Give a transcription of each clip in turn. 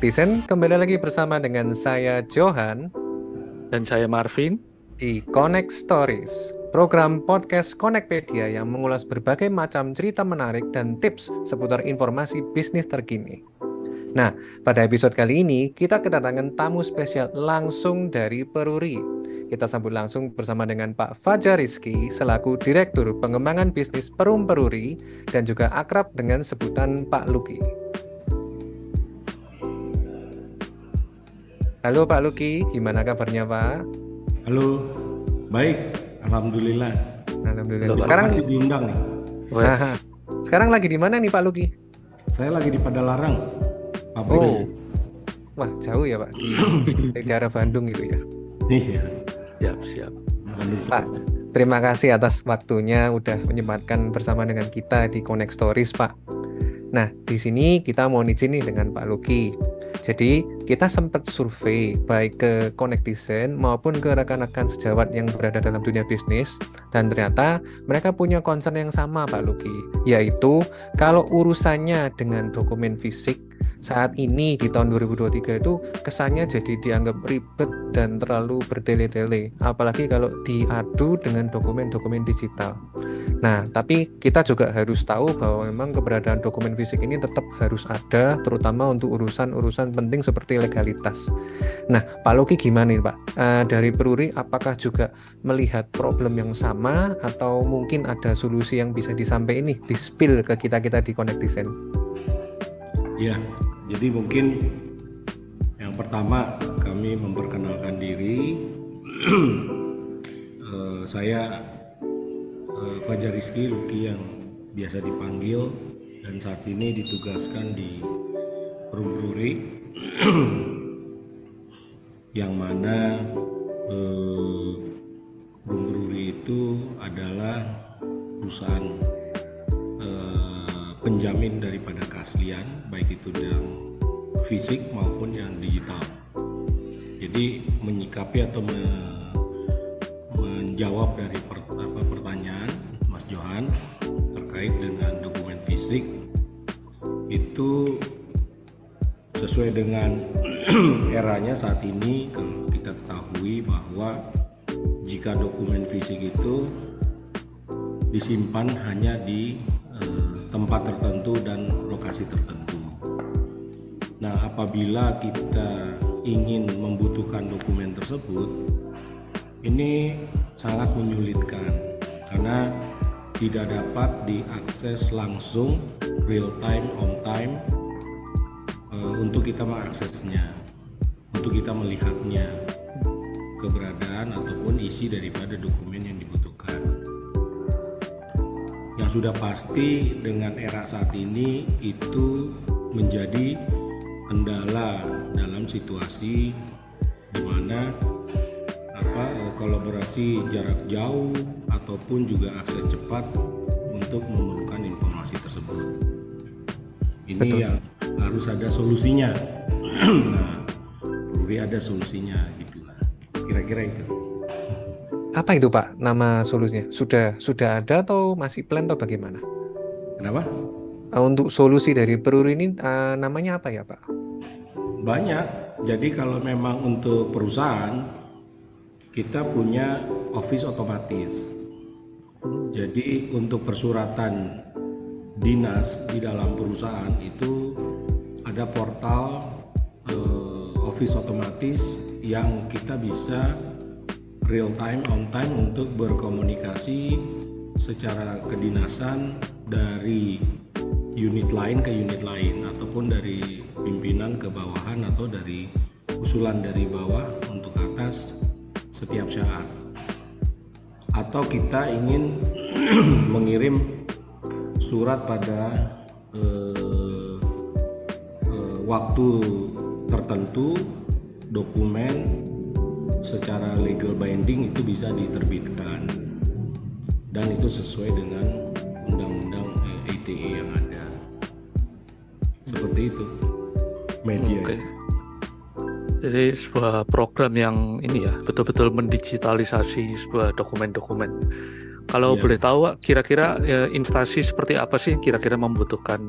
Netizen, kembali lagi bersama dengan saya Johan dan saya Marvin di Connect Stories, program podcast Connectpedia yang mengulas berbagai macam cerita menarik dan tips seputar informasi bisnis terkini. Nah, pada episode kali ini kita kedatangan tamu spesial langsung dari Peruri. Kita sambut langsung bersama dengan Pak Fajar Rizky selaku Direktur Pengembangan Bisnis Perum Peruri dan juga akrab dengan sebutan Pak Luki. Halo Pak Luki, gimana kabarnya Pak? Halo, baik, alhamdulillah. Alhamdulillah. Sekarang masih diundang nih. Nah, sekarang lagi di mana nih Pak Luki? Saya lagi di Padalarang, pabrik. Wah jauh ya Pak, di daerah Bandung gitu ya? Iya. Siap. Pak, terima kasih atas waktunya udah menyempatkan bersama dengan kita di Connect Stories Pak. Nah, di sini kita mau izin nih dengan Pak Luki. Jadi, kita sempat survei baik ke Connectizen maupun ke rekan-rekan sejawat yang berada dalam dunia bisnis. Dan ternyata mereka punya concern yang sama Pak Luki. Yaitu, kalau urusannya dengan dokumen fisik, saat ini di tahun 2023 itu kesannya jadi dianggap ribet dan terlalu bertele-tele. Apalagi kalau diadu dengan dokumen-dokumen digital. Nah, tapi kita juga harus tahu bahwa memang keberadaan dokumen fisik ini tetap harus ada, terutama untuk urusan-urusan penting seperti legalitas. Nah, Pak Luki gimana nih Pak? Dari Peruri, apakah juga melihat problem yang sama atau mungkin ada solusi yang bisa disampaikan ini, di-spill ke kita-kita di Connectizen? Ya, jadi mungkin yang pertama kami memperkenalkan diri. Saya Fajar Rizky Luki yang biasa dipanggil dan saat ini ditugaskan di Perum Peruri yang mana Perum Peruri itu adalah perusahaan penjamin daripada keaslian, baik itu yang fisik maupun yang digital. Jadi menyikapi atau menjawab dari pertanyaan Mas Johan terkait dengan dokumen fisik itu sesuai dengan eranya saat ini. Kalau kita ketahui bahwa jika dokumen fisik itu disimpan hanya di tempat tertentu dan lokasi tertentu. Nah, apabila kita ingin membutuhkan dokumen tersebut, ini sangat menyulitkan karena tidak dapat diakses langsung real time on time untuk kita mengaksesnya, untuk kita melihatnya keberadaan ataupun isi daripada dokumen yang dibutuhkan. Yang sudah pasti dengan era saat ini itu menjadi kendala dalam situasi di mana kolaborasi jarak jauh ataupun juga akses cepat untuk memerlukan informasi tersebut. Ini Betul. Yang harus ada solusinya. Nah, Peruri ada solusinya gitulah. Kira-kira itu. Apa itu Pak nama solusinya? Sudah ada atau masih plan atau bagaimana? Kenapa? Untuk solusi dari Peruri ini namanya apa ya Pak? Banyak. Jadi kalau memang untuk perusahaan kita punya office otomatis. Jadi untuk persuratan dinas di dalam perusahaan itu ada portal office otomatis yang kita bisa real time on time untuk berkomunikasi secara kedinasan dari unit lain ke unit lain ataupun dari pimpinan ke bawahan atau dari usulan dari bawah untuk atas setiap saat. Atau kita ingin mengirim surat pada waktu tertentu, dokumen secara legal binding itu bisa diterbitkan dan itu sesuai dengan undang-undang ITE yang ada. Seperti itu media. Okay. Jadi sebuah program yang ini ya betul-betul mendigitalisasi sebuah dokumen-dokumen. Kalau Iya. boleh tahu, Wak, kira-kira instansi seperti apa sih kira-kira membutuhkan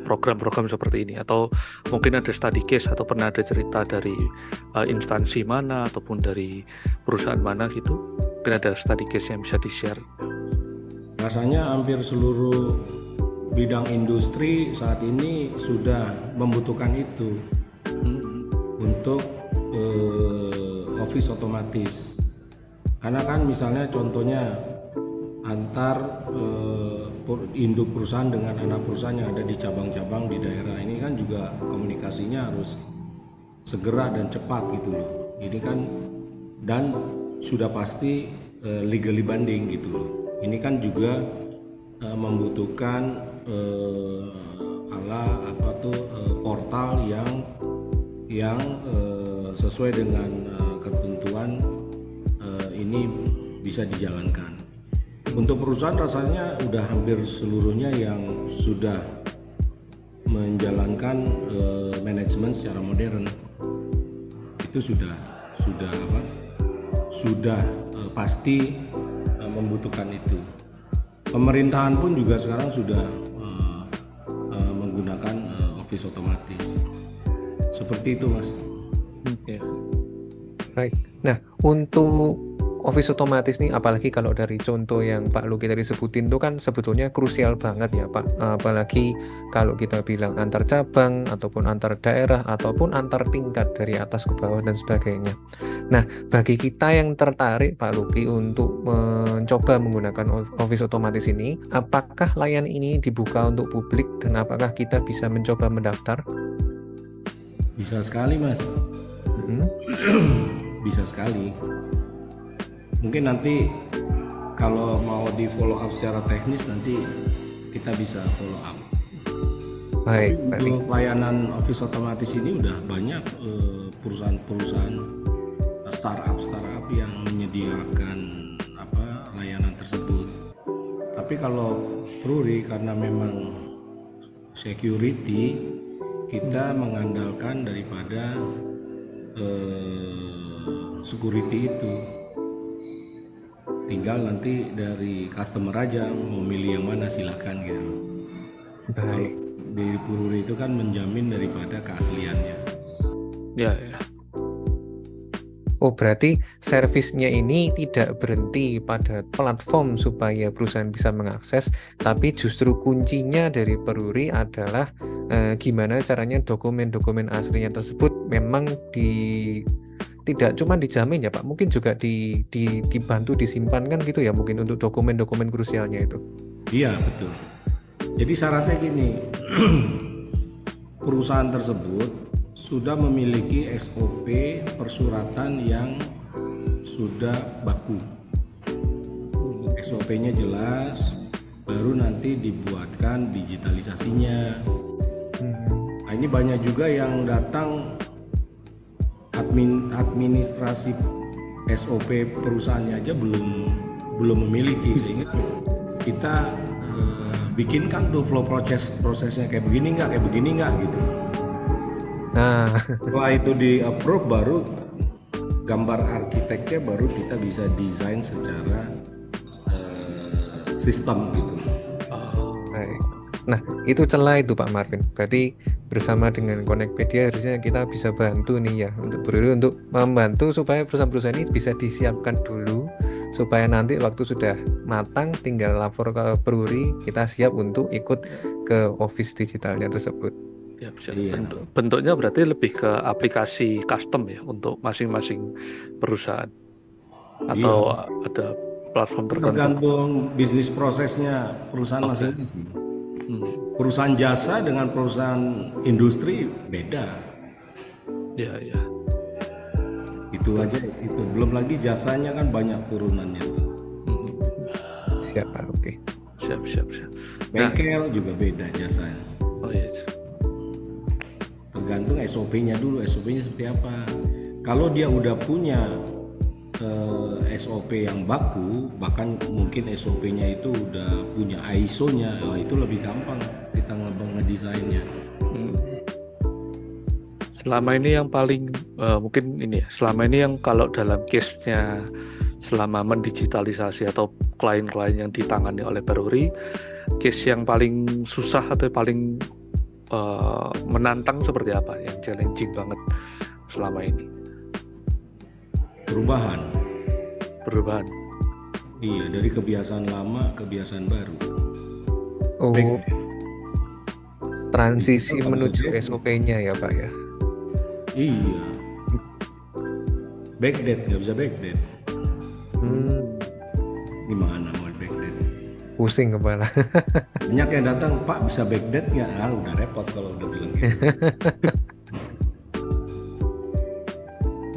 program-program seperti ini? Atau mungkin ada study case atau pernah ada cerita dari instansi mana ataupun dari perusahaan mana gitu? Mungkin ada study case yang bisa di-share. Rasanya hampir seluruh bidang industri saat ini sudah membutuhkan itu untuk office otomatis. Karena kan misalnya contohnya antar induk perusahaan dengan anak perusahaan yang ada di cabang-cabang di daerah ini kan juga komunikasinya harus segera dan cepat gitu loh. Ini kan dan sudah pasti legally binding gitu loh. Ini kan juga membutuhkan portal yang sesuai dengan ketentuan ini bisa dijalankan. Untuk perusahaan rasanya udah hampir seluruhnya yang sudah menjalankan manajemen secara modern. Itu sudah pasti membutuhkan itu. Pemerintahan pun juga sekarang sudah menggunakan office otomatis. Seperti itu, Mas. Ya. Baik. Nah, untuk office otomatis nih, apalagi kalau dari contoh yang Pak Luki tadi sebutin itu kan sebetulnya krusial banget ya Pak. Apalagi kalau kita bilang antar cabang ataupun antar daerah ataupun antar tingkat dari atas ke bawah dan sebagainya. Nah, bagi kita yang tertarik Pak Luki untuk mencoba menggunakan office otomatis ini, apakah layanan ini dibuka untuk publik dan apakah kita bisa mencoba mendaftar? Bisa sekali, Mas. Bisa sekali. Mungkin nanti kalau mau di follow up secara teknis nanti kita bisa follow up. Baik, untuk layanan office otomatis ini udah banyak perusahaan-perusahaan startup yang menyediakan layanan tersebut. Tapi kalau Pruri karena memang security kita mengandalkan daripada security itu. Tinggal nanti dari customer aja mau milih yang mana silahkan gitu. Kalau di Pruri itu kan menjamin daripada keasliannya. Ya. Oh, berarti servisnya ini tidak berhenti pada platform supaya perusahaan bisa mengakses, tapi justru kuncinya dari Pruri adalah gimana caranya dokumen-dokumen aslinya tersebut memang tidak cuma dijamin ya Pak, mungkin juga dibantu disimpan kan gitu ya, mungkin untuk dokumen-dokumen krusialnya itu. Iya, betul. Jadi syaratnya gini, perusahaan tersebut sudah memiliki SOP persuratan yang sudah baku. SOP-nya jelas, baru nanti dibuatkan digitalisasinya. Nah, ini banyak juga yang datang administrasi SOP perusahaannya aja belum memiliki, sehingga kita bikinkan tuh flow prosesnya kayak begini nggak gitu. Nah, Setelah itu di approve baru gambar arsiteknya baru kita bisa desain secara sistem gitu. baik. Nah, itu celah itu Pak Marvin. Berarti bersama dengan Connectpedia harusnya kita bisa bantu nih ya untuk membantu supaya perusahaan-perusahaan ini bisa disiapkan dulu supaya nanti waktu sudah matang tinggal lapor ke Pruri, kita siap untuk ikut ke office digitalnya tersebut. Iya. Bentuknya berarti lebih ke aplikasi custom ya untuk masing-masing perusahaan atau ada platform tertentu. Tergantung bisnis prosesnya perusahaan masing-masing. Perusahaan jasa dengan perusahaan industri beda. Ya. Itu aja itu. Belum lagi jasanya kan banyak turunannya. Siap Pak Luki. Siap. Bengkel juga beda jasanya. Oh yes. Tergantung SOP-nya dulu. SOP-nya seperti apa. Kalau dia udah punya SOP yang baku, bahkan mungkin SOP-nya itu udah punya ISO-nya, itu lebih gampang kita ngedesainnya. Selama ini yang paling mungkin ini ya, selama ini yang kalau dalam case-nya selama mendigitalisasi atau klien-klien yang ditangani oleh Peruri, case yang paling susah atau paling menantang seperti apa, yang challenging banget selama ini? Perubahan. Iya, dari kebiasaan lama kebiasaan baru. Transisi menuju SOP-nya ya Pak ya. Iya. Backdate, nggak bisa backdate. Gimana mau backdate? Pusing kepala. Banyak yang datang, Pak bisa backdate nggak? Udah repot kalau udah bilang gitu.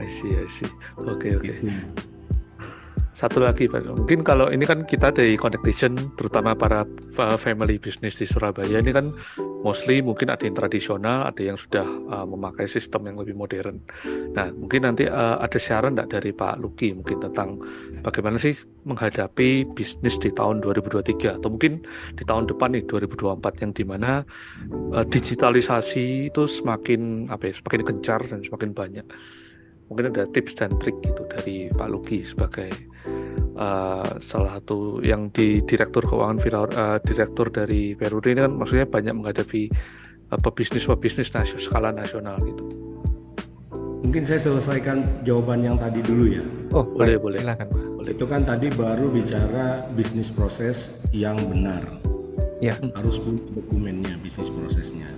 I see. Oke. Satu lagi Pak, mungkin kalau ini kan kita dari Connectation, terutama para family business di Surabaya, ini kan mostly mungkin ada yang tradisional, ada yang sudah memakai sistem yang lebih modern. Nah, mungkin nanti ada saran nggak dari Pak Luki mungkin tentang bagaimana sih menghadapi bisnis di tahun 2023 atau mungkin di tahun depan nih 2024, yang dimana digitalisasi itu semakin gencar dan semakin banyak. Mungkin ada tips dan trik gitu dari Pak Luki sebagai salah satu yang di direktur keuangan direktur dari Peruri ini kan, maksudnya banyak menghadapi pebisnis skala nasional gitu. Mungkin saya selesaikan jawaban yang tadi dulu ya. Boleh. Silakan Pak. Itu kan tadi baru bicara bisnis proses yang benar. Ya. Harus punya dokumennya, bisnis prosesnya.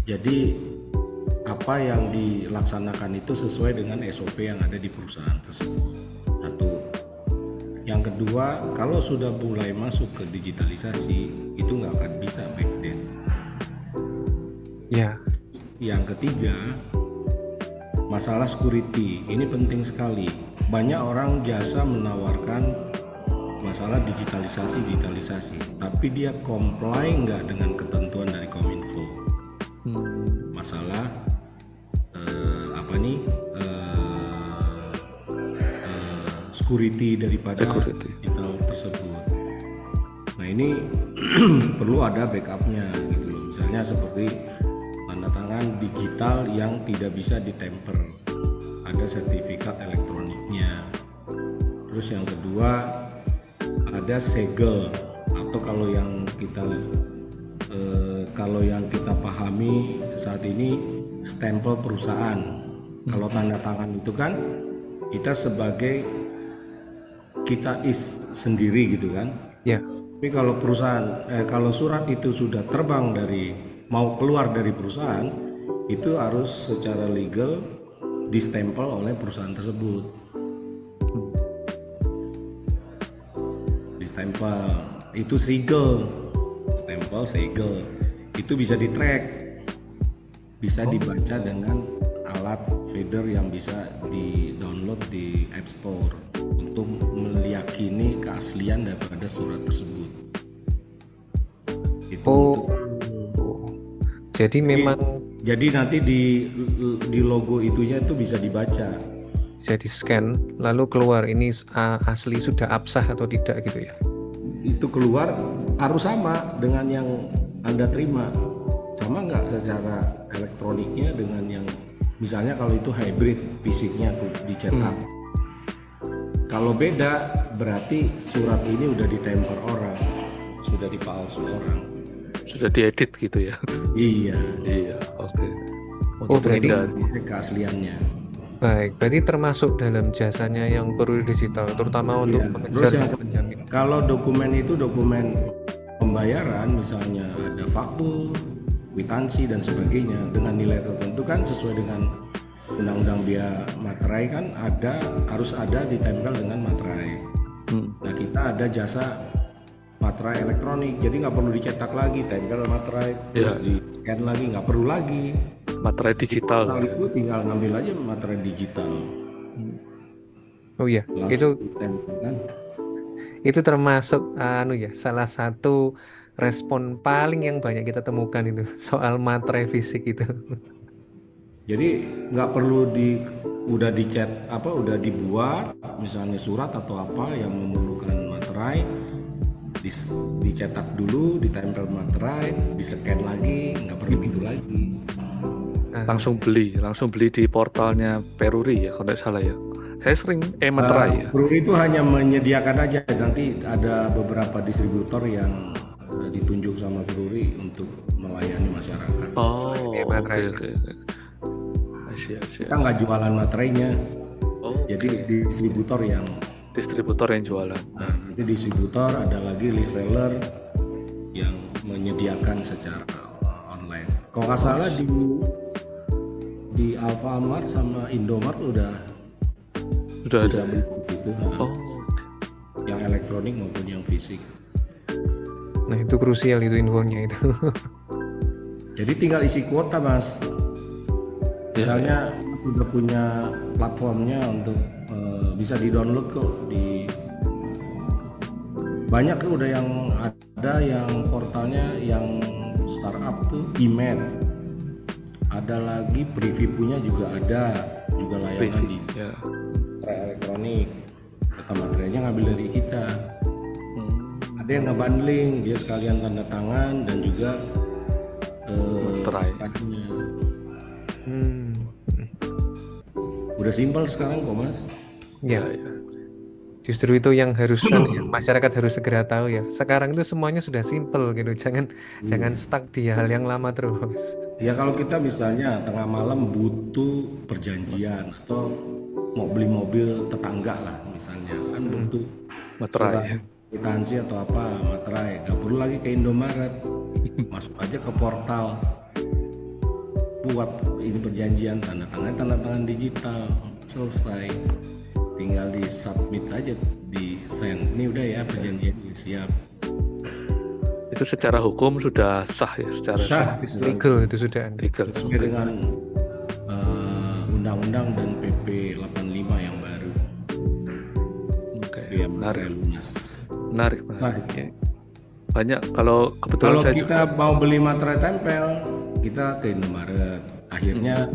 Jadi apa yang dilaksanakan itu sesuai dengan SOP yang ada di perusahaan tersebut. Satu. Yang kedua, kalau sudah mulai masuk ke digitalisasi, itu nggak akan bisa backdate. Ya. Yang ketiga, masalah security. Ini penting sekali. Banyak orang jasa menawarkan masalah digitalisasi, tapi dia comply nggak dengan ketentuan dari Kominfo. Masalah security daripada digital tersebut. Nah ini perlu ada backupnya gitu loh. Misalnya seperti tanda tangan digital yang tidak bisa ditemper, ada sertifikat elektroniknya. Terus yang kedua ada segel, atau kalau yang kita pahami saat ini stempel perusahaan. Kalau tanda tangan itu kan kita sebagai sendiri gitu kan. Ya. Tapi kalau kalau surat itu sudah terbang mau keluar dari perusahaan, itu harus secara legal distempel oleh perusahaan tersebut. Distempel itu segel, stempel segel. Itu bisa di-track, bisa dibaca dengan alat feeder yang bisa di-download di App Store untuk meyakini keaslian daripada surat tersebut. Jadi nanti di logo itunya itu bisa dibaca. Jadi scan lalu keluar ini asli sudah absah atau tidak gitu ya. Itu keluar harus sama dengan yang Anda terima. Sama nggak secara elektroniknya dengan yang misalnya kalau itu hybrid fisiknya tuh dicetak. Kalau beda berarti surat ini udah ditemper orang, sudah dipalsu orang, sudah diedit gitu ya. Iya, oke. Berarti keasliannya. Baik, berarti termasuk dalam jasanya yang perlu digital, terutama untuk mengejar penjamin. Kalau dokumen itu dokumen pembayaran, misalnya ada faktur, kwitansi dan sebagainya dengan nilai tertentu kan sesuai dengan Undang-Undang Biaya Materai kan harus ada ditempel dengan materai. Nah kita ada jasa materai elektronik, jadi nggak perlu dicetak lagi, tempel materai terus di scan lagi, nggak perlu lagi. Materai digital. Itu tinggal ngambil aja materai digital. Oh iya, itu termasuk salah satu respon paling yang banyak kita temukan itu soal materai fisik itu. Jadi nggak perlu udah dibuat misalnya surat atau apa yang memerlukan materai, dicetak dulu, ditempel materai, di-scan lagi, nggak perlu gitu lagi. Langsung beli di portalnya Peruri ya kalau tidak salah ya. Saya sering materai ya. Bruri itu hanya menyediakan aja, nanti ada beberapa distributor yang ditunjuk sama Bruri untuk melayani masyarakat. Oh, Iya, oke materai. oke. Siap. Kita nggak jualan materainya, Oh, jadi distributor yang distributor yang jualan. nanti distributor ada lagi reseller yang menyediakan secara online. Kalau nggak salah di Alfamart sama Indomart udah Sudah bisa ada. beli di situ. Oh, Yang elektronik maupun yang fisik. Nah, itu krusial itu infonya itu. Jadi tinggal isi kuota, Mas. Misalnya sudah punya platformnya untuk bisa di-download kok banyak tuh udah yang ada yang portalnya yang startup tuh Imed. Ada lagi preview punya juga ada, juga layanan di ya. elektronik. Data materialnya ngambil dari kita. Ada yang nge-bundling, dia sekalian tanda tangan dan juga Materai. kartunya. Hmm. Udah simpel sekarang kok, Mas. Ya, justru itu yang yang masyarakat harus segera tahu ya. Sekarang itu semuanya sudah simple gitu. Jangan stuck di hal yang lama terus. Ya kalau kita misalnya tengah malam butuh perjanjian atau mau beli mobil tetangga lah misalnya, kan butuh Materai. kwitansi atau apa, materai, nggak perlu lagi ke Indomaret, masuk aja ke portal, buat ini perjanjian, tanda tangan digital, selesai, tinggal di submit aja, di send, ini udah ya perjanjian siap. Itu secara hukum sudah sah ya, secara Sah, It's legal itu sudah. legal. sesuai dengan undang-undang dan PP 85 yang baru. Oke. Yang Menarik. lunas. Menarik. Ya. Banyak kalau kebetulan Kalau saya kita mau beli materai tempel, kita ke Indomaret. Akhirnya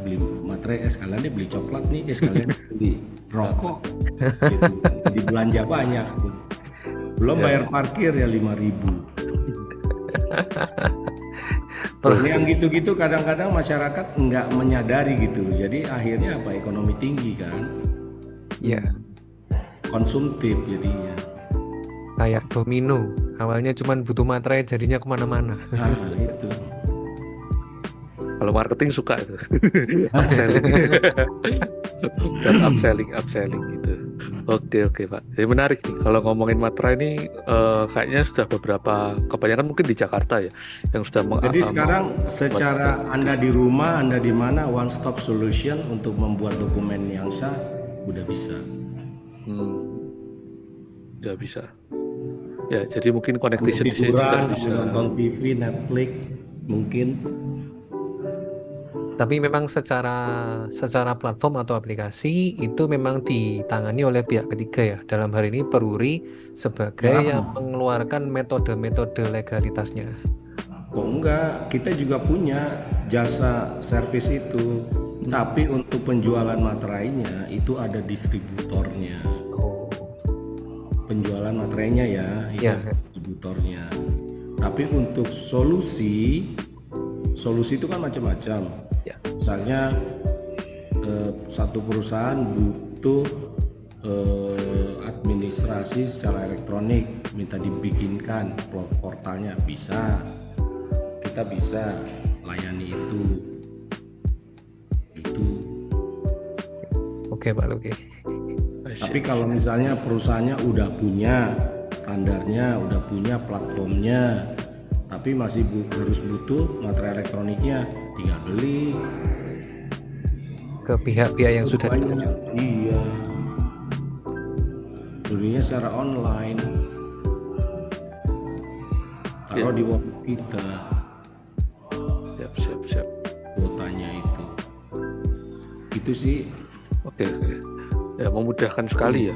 beli materai, sekalian dia beli coklat nih, sekalian beli rokok. Gitu. Jadi belanja banyak. Belum bayar parkir ya 5.000. Yang gitu-gitu kadang-kadang masyarakat nggak menyadari gitu. Jadi akhirnya apa? Ekonomi tinggi kan, Ya, konsumtif jadinya. kayak domino. Awalnya cuma butuh materai, jadinya kemana-mana. Nah itu. kalau marketing suka itu upselling. Dan upselling gitu. Oke Pak. Jadi menarik nih kalau ngomongin materai ini kayaknya sudah kebanyakan mungkin di Jakarta ya yang sudah Jadi sekarang secara Anda di rumah, Anda di mana, one stop solution untuk membuat dokumen yang sah udah bisa. udah bisa. Ya, jadi mungkin connectivity juga Hiburan, bisa. nonton TV, Netflix mungkin. Tapi memang secara platform atau aplikasi itu memang ditangani oleh pihak ketiga ya. Dalam hal ini Peruri sebagai yang mengeluarkan metode-metode legalitasnya. Oh enggak, kita juga punya jasa servis itu. Tapi untuk penjualan materainya itu ada distributornya. Oh, Penjualan materainya ya, itu Ya. ada distributornya. Tapi untuk solusi itu kan macam-macam. ya. Misalnya satu perusahaan butuh administrasi secara elektronik, minta dibikinkan portalnya, bisa, kita bisa layani itu. Oke Pak Luki. Tapi kalau misalnya perusahaannya udah punya standarnya, udah punya platformnya, tapi masih harus butuh material elektroniknya, tinggal beli Ke pihak-pihak yang sudah banyak. ditunjuk. Iya, belinya secara online, taruh di web kita, Siap. kuotanya itu sih. Oke. Ya, memudahkan sekali ya.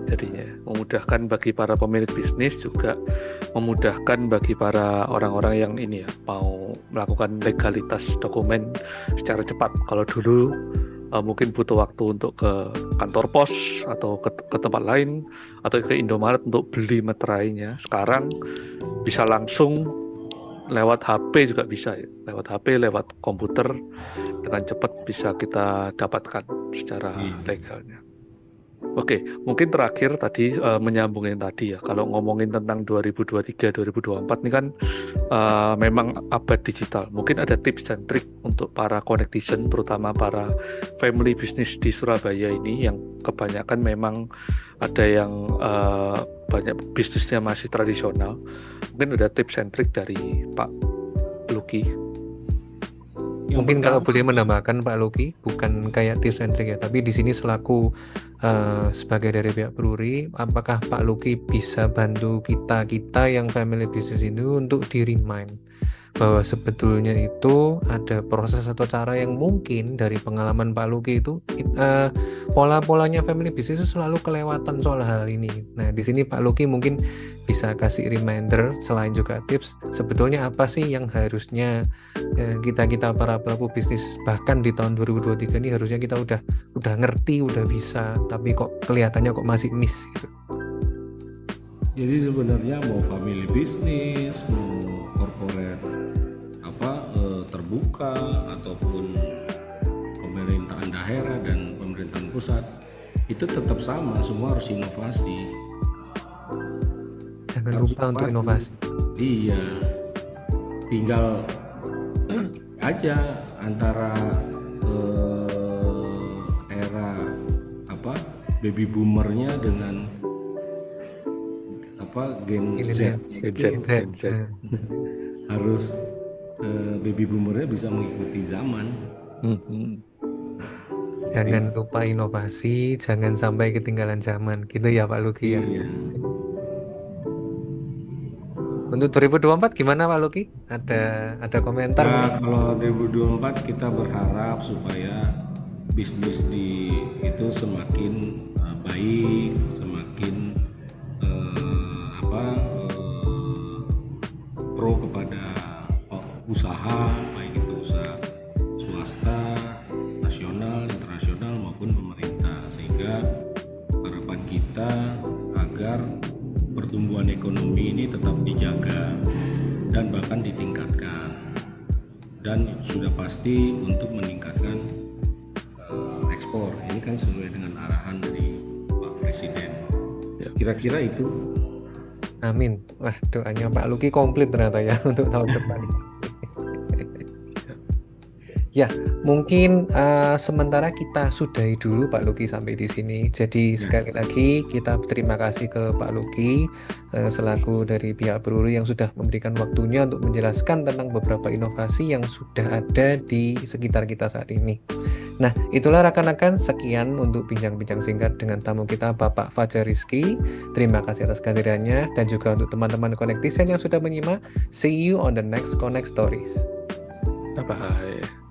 Jadinya memudahkan bagi para pemilik bisnis, juga memudahkan bagi para orang-orang yang ini ya mau melakukan legalitas dokumen secara cepat. Kalau dulu mungkin butuh waktu untuk ke kantor pos atau ke tempat lain atau ke Indomaret untuk beli materainya. Sekarang bisa langsung lewat HP juga bisa ya. Lewat HP, lewat komputer dengan cepat bisa kita dapatkan. secara legalnya. Oke, mungkin terakhir tadi menyambungin tadi ya, kalau ngomongin tentang 2023-2024 ini kan memang abad digital. Mungkin ada tips dan trik untuk para connectizen, terutama para family business di Surabaya ini yang kebanyakan memang ada yang banyak bisnisnya masih tradisional. Mungkin ada tips dan trik dari Pak Luki. Mungkin kalau boleh menambahkan Pak Luki, bukan kayak tips and trick ya, tapi di sini selaku sebagai dari pihak brewery, apakah Pak Luki bisa bantu kita yang family business ini untuk di-remind bahwa sebetulnya itu ada proses atau cara yang mungkin dari pengalaman Pak Luki itu pola-polanya family business itu selalu kelewatan soal hal ini. Nah, di sini Pak Luki mungkin bisa kasih reminder selain juga tips, sebetulnya apa sih yang harusnya kita para pelaku bisnis bahkan di tahun 2023 ini harusnya kita udah ngerti, udah bisa, tapi kok kelihatannya kok masih miss gitu. Jadi sebenarnya mau family business, mau corporate terbuka ataupun pemerintahan daerah dan pemerintahan pusat, itu tetap sama, semua harus inovasi. Jangan lupa untuk inovasi. Iya, tinggal aja antara era baby boomernya dengan Gen Z. Harus baby boomernya bisa mengikuti zaman. Jangan lupa inovasi, jangan sampai ketinggalan zaman, gitu ya Pak Luki ya. Iya. Untuk 2024 gimana Pak Luki? Ada komentar? Nah, kalau 2024 kita berharap supaya bisnis itu semakin baik, semakin pro kepada usaha, baik itu usaha swasta, nasional, internasional maupun pemerintah, sehingga harapan kita agar pertumbuhan ekonomi ini tetap dijaga dan bahkan ditingkatkan, dan sudah pasti untuk meningkatkan ekspor. Ini kan sesuai dengan arahan dari Pak Presiden. Kira-kira itu. Amin. Wah, doanya Pak Luki komplit ternyata ya untuk tahun depan. Ya, mungkin sementara kita sudahi dulu Pak Luki sampai di sini. Jadi sekali lagi kita terima kasih ke Pak Luki selaku dari pihak brewery yang sudah memberikan waktunya untuk menjelaskan tentang beberapa inovasi yang sudah ada di sekitar kita saat ini. Nah, itulah rekan-rekan, sekian untuk bincang-bincang singkat dengan tamu kita Bapak Fajar Rizky. Terima kasih atas kehadirannya dan juga untuk teman-teman Connectizen yang sudah menyimak. See you on the next Connect Stories. Bye-bye.